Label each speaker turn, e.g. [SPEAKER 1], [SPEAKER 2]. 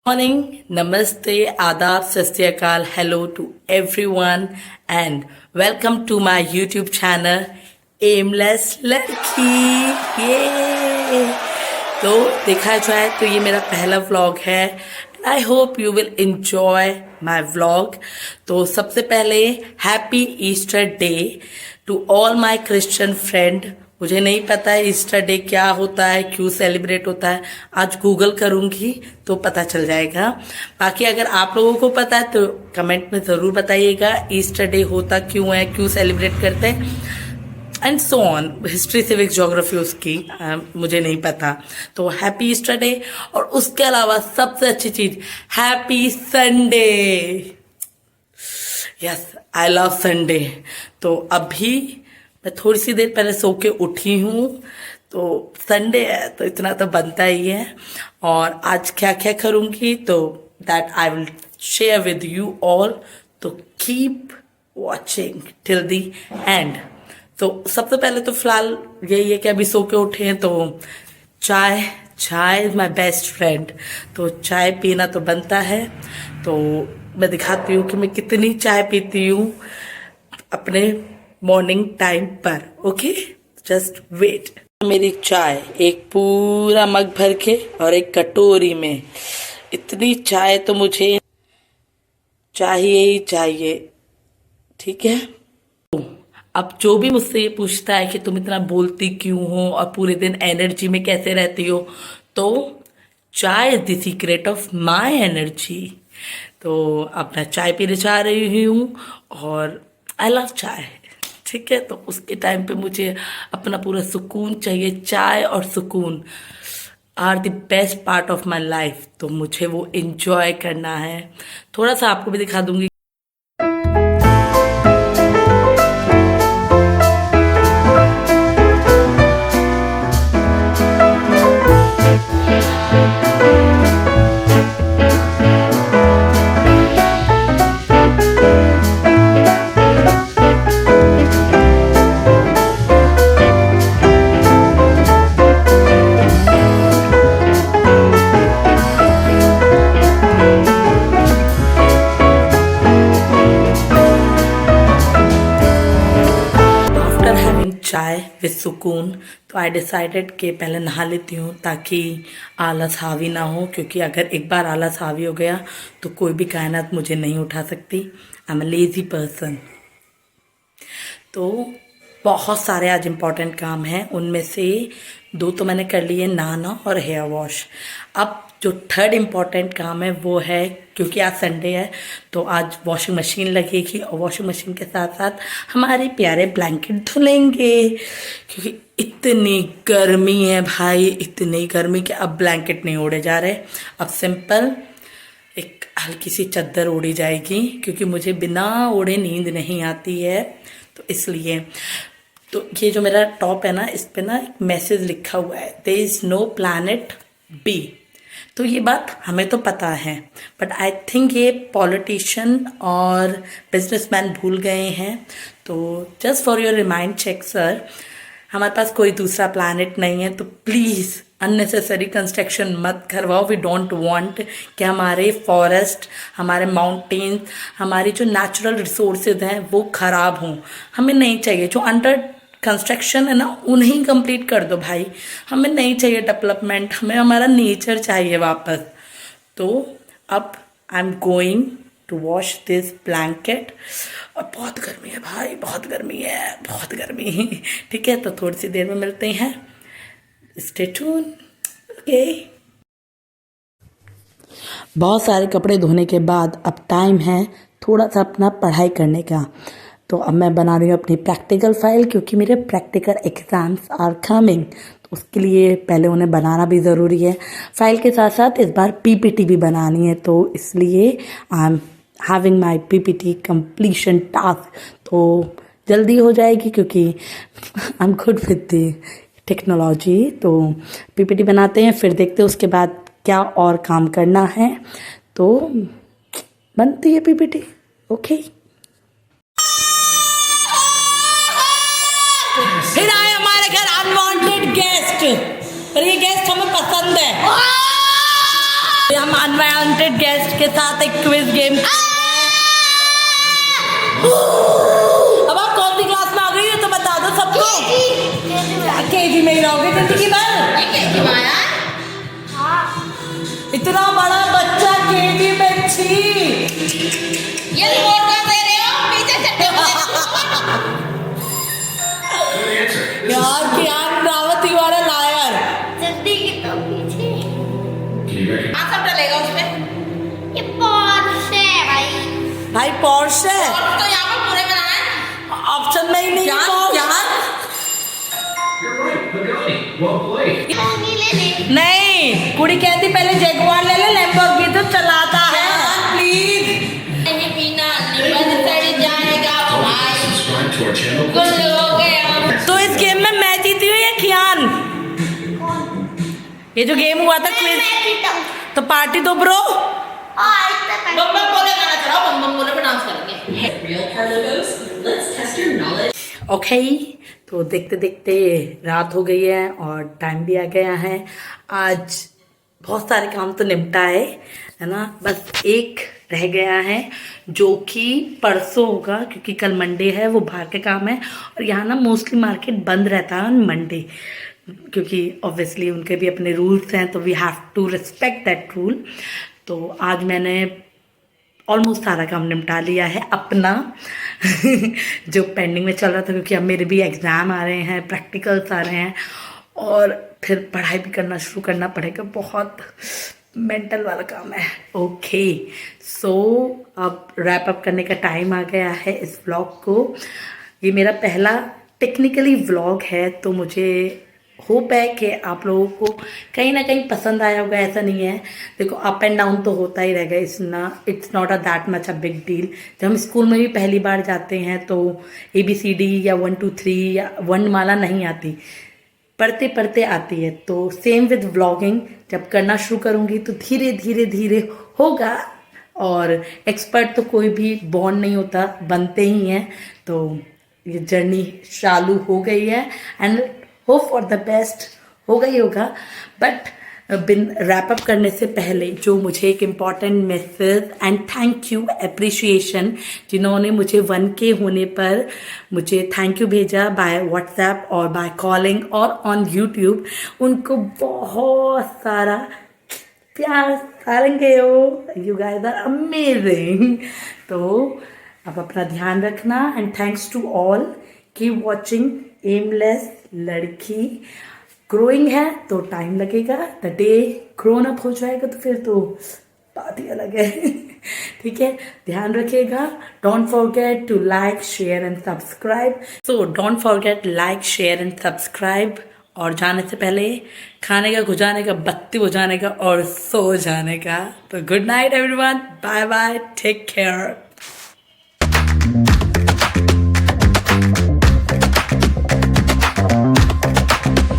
[SPEAKER 1] Morning, Namaste, Adab, Sat Sri Akal, hello to everyone and welcome to my YouTube channel Aimless Ladki. Yay! तो देखा जाए तो ये मेरा पहला व्लॉग है and I hope you will enjoy my vlog. तो सबसे पहले happy Easter day to all my Christian friend. मुझे नहीं पता है ईस्टर डे क्या होता है, क्यों सेलिब्रेट होता है, आज गूगल करूंगी तो पता चल जाएगा। बाकी अगर आप लोगों को पता है तो कमेंट में ज़रूर बताइएगा ईस्टर डे होता क्यों है, क्यों सेलिब्रेट करते हैं and so on. History civics geography उसकी मुझे नहीं पता। तो हैप्पी ईस्टर डे और उसके अलावा सबसे अच्छी चीज़ happy Sunday. Yes, I love Sunday. तो अभी मैं थोड़ी सी देर पहले सो के उठी हूँ, तो संडे है तो इतना तो बनता ही है। और आज क्या क्या करूँगी तो that I will share with you all. तो keep watching till the end. तो सबसे पहले तो फिलहाल यही है कि अभी सो के उठे हैं तो चाय इज माई बेस्ट फ्रेंड। तो चाय पीना तो बनता है। तो मैं दिखाती हूँ कि मैं कितनी चाय पीती हूँ अपने मॉर्निंग टाइम पर। Okay, just wait. मेरी चाय एक पूरा मग भर के और एक कटोरी में, इतनी चाय तो मुझे चाहिए ही चाहिए। ठीक है। अब जो भी मुझसे ये पूछता है कि तुम इतना बोलती क्यों हो और पूरे दिन एनर्जी में कैसे रहती हो, तो चाय is the secret of my energy. तो अब मैं चाय पीने जा रही हूँ और आई लव चाय। ठीक है। तो उसके टाइम पे मुझे अपना पूरा सुकून चाहिए। चाय और सुकून are the best part of my life. तो मुझे वो एंजॉय करना है। थोड़ा सा आपको भी दिखा दूंगी। चाय विद सुकून, तो आई डिसाइडेड कि पहले नहा लेती हूँ ताकि आलस हावी ना हो, क्योंकि अगर एक बार आलस हावी हो गया तो कोई भी कायनात मुझे नहीं उठा सकती। I am a lazy person. तो बहुत सारे आज इम्पॉर्टेंट काम हैं, उनमें से 2 तो मैंने कर लिए, नहाना और हेयर वॉश। अब जो थर्ड इम्पॉर्टेंट काम है वो है, क्योंकि आज संडे है तो आज वॉशिंग मशीन लगेगी और वॉशिंग मशीन के साथ साथ हमारे प्यारे ब्लैंकेट धुलेंगे, क्योंकि इतनी गर्मी है भाई, इतनी गर्मी कि अब ब्लैंकेट नहीं ओढ़े जा रहे। अब सिंपल एक हल्की सी चादर ओढ़ी जाएगी, क्योंकि मुझे बिना ओढ़े नींद नहीं आती है। तो इसलिए तो ये जो मेरा टॉप है ना, इस पे ना एक मैसेज लिखा हुआ है, there is no planet B. तो ये बात हमें तो पता है, बट आई थिंक ये पॉलिटिशियन और बिजनेसमैन भूल गए हैं। तो just for your remind check sir, हमारे पास कोई दूसरा प्लैनेट नहीं है। तो प्लीज़ अननेसेसरी कंस्ट्रक्शन मत करवाओ। वी डोंट वांट कि हमारे फॉरेस्ट, हमारे माउंटेन्स, हमारी जो नेचुरल रिसोर्सेज हैं वो ख़राब हों। हमें नहीं चाहिए। जो अंडर कंस्ट्रक्शन है ना, उन्हें कंप्लीट कर दो भाई। हमें नहीं चाहिए डेवलपमेंट, हमें हमारा नेचर चाहिए वापस। तो अब I am going to wash this blanket. और बहुत गर्मी है भाई, बहुत गर्मी है, बहुत गर्मी। ठीक है, तो थोड़ी सी देर में मिलते हैं। Stay tune. ओके। बहुत सारे कपड़े धोने के बाद अब टाइम है थोड़ा सा अपना पढ़ाई करने का। तो अब मैं बना रही हूँ अपनी प्रैक्टिकल फाइल, क्योंकि मेरे प्रैक्टिकल एग्ज़ाम्स आर कमिंग। तो उसके लिए पहले उन्हें बनाना भी ज़रूरी है। फाइल के साथ साथ इस बार पीपीटी भी बनानी है, तो इसलिए I am having my PPT completion task. तो जल्दी हो जाएगी, क्योंकि I am good with the technology. तो पीपीटी बनाते हैं, फिर देखते हैं उसके बाद क्या और काम करना है। तो बनती है पीपीटी। ओके। फिर आए हमारे घर अनवांटेड गेस्ट, और ये गेस्ट हमें पसंद है। हम अनवांटेड गेस्ट के साथ एक क्विज गेम। अब आप कौन सी क्लास में आ गई हो तो बता दो सबको। केजी में ही रहोगे जिंदगी भर? इतना बड़ा बच्चा केजी में छी।
[SPEAKER 2] ये रिमोट कर दे रहे हो पीछे से।
[SPEAKER 1] यार कियान रावत ही वाला लायर।
[SPEAKER 2] जिंदगी तो पीछे। सब डलेगा उसमें। ये पोर्शे है भाई।
[SPEAKER 1] भाई पोर्शे
[SPEAKER 2] और तो यहाँ पर पूरे में है।
[SPEAKER 1] ऑप्शन में ही नहीं है पोर्शे। नहीं कुड़ी कहती पहले जगुआर ले ले, लैम्बोर्गिनी तो चलाता है। प्लीज
[SPEAKER 2] नहीं पीना निबंध सड़ जाएगा वो भाई। गुल हो गया।
[SPEAKER 1] तो इस गेम में मैं जीती हूँ या कियान? ये जो गेम हुआ था क्विज, तो पार्टी दो ब्रो।
[SPEAKER 2] बम बम बोले गाना चलाओ, बम बम बोले पे डांस करेंगे।
[SPEAKER 1] ओके तो देखते देखते रात हो गई है और टाइम भी आ गया है। आज बहुत सारे काम तो निपटाए है ना, बस एक रह गया है जो कि परसों होगा क्योंकि कल मंडे है, वो बाहर के काम है। और यहाँ ना मोस्टली मार्केट बंद रहता है ऑन मंडे क्योंकि ऑब्वियसली उनके भी अपने रूल्स हैं, तो we have to respect that rule. तो आज मैंने ऑलमोस्ट सारा काम निपटा लिया है अपना जो पेंडिंग में चल रहा था, क्योंकि अब मेरे भी एग्ज़ाम आ रहे हैं, प्रैक्टिकल्स आ रहे हैं और फिर पढ़ाई भी करना शुरू करना पड़ेगा। बहुत मेंटल वाला काम है। ओके सो अब रैप अप करने का टाइम आ गया है इस व्लॉग को। ये मेरा पहला टेक्निकली व्लॉग है, तो मुझे होप है कि आप लोगों को कहीं ना कहीं पसंद आया होगा। ऐसा नहीं है, देखो अप एंड डाउन तो होता ही रहेगा, it's not a that much a big deal. जब हम स्कूल में भी पहली बार जाते हैं तो ABCD या 1 2 3 या वर्णमाला नहीं आती, पढ़ते पढ़ते आती है। तो सेम विद व्लॉगिंग, जब करना शुरू करूँगी तो धीरे धीरे धीरे होगा। और एक्सपर्ट तो कोई भी बॉर्न नहीं होता, बनते ही हैं। तो ये जर्नी चालू हो गई है and hope for the best होगा ही होगा। बट बिन रैप अप करने से पहले जो मुझे एक important message and thank you appreciation, जिन्होंने मुझे 1K होने पर मुझे थैंक यू भेजा बाय व्हाट्सएप और बाय कॉलिंग और ऑन यूट्यूब, उनको बहुत सारा प्यार सारेंगे हो। You guys are amazing. तो अब अपना ध्यान रखना and thanks to all. Keep watching aimless लड़की। ग्रोइंग है तो टाइम लगेगा, द डे ग्रोन अप हो जाएगा तो फिर तो बात ही अलग है। ठीक है, ध्यान रखिएगा। Don't forget to like share and subscribe. So don't forget like share and subscribe. और जाने से पहले खाने का, गुजाने का, बत्ती बुझाने का और सो जाने का। तो good night everyone, bye bye, take care.